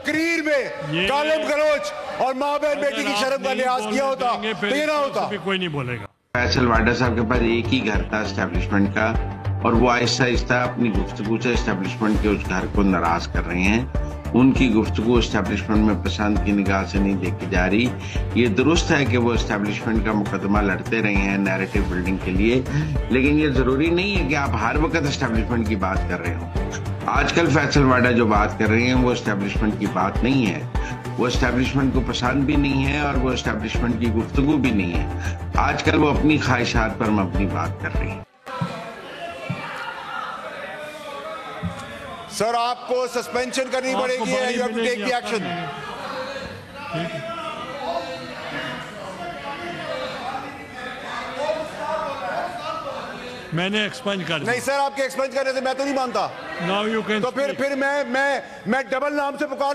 तकरीर में गालिब गलोच और माँ बहन बेटी की शर्म का लिहाज किया होता तो ये ना होता। कोई नहीं बोलेगा। फैसल वाडा साहब के पास एक ही घर था एस्टेब्लिशमेंट का, और वो आहिस्ता आहिस्ता अपनी गुफ्तगू से एस्टेब्लिशमेंट के उस घर को नाराज कर रहे हैं। उनकी गुफ्तगू एस्टेब्लिशमेंट में पसंद की निगाह से नहीं देखी जा रही। ये दुरुस्त है कि वो एस्टेब्लिशमेंट का मुकदमा लड़ते रहे हैं नैरेटिव बिल्डिंग के लिए, लेकिन ये जरूरी नहीं है कि आप हर वक्त एस्टेब्लिशमेंट की बात कर रहे हो। आजकल फैसल वाडा जो बात कर रहे हैं वो एस्टेब्लिशमेंट की बात नहीं है, वो एस्टेब्लिशमेंट को पसंद भी नहीं है और वो एस्टेब्लिशमेंट की गुफ्तगू भी नहीं है। आजकल वो अपनी ख्वाहिशात पर मबनी बात कर रही है। सर आपको सस्पेंशन करनी पड़ेगी, you have to take the action. मैंने एक्सपेंड कर दिया। नहीं सर, आपके एक्सपेंड करने से मैं तो नहीं मानता। Now you can. तो फिर मैं डबल नाम से पुकार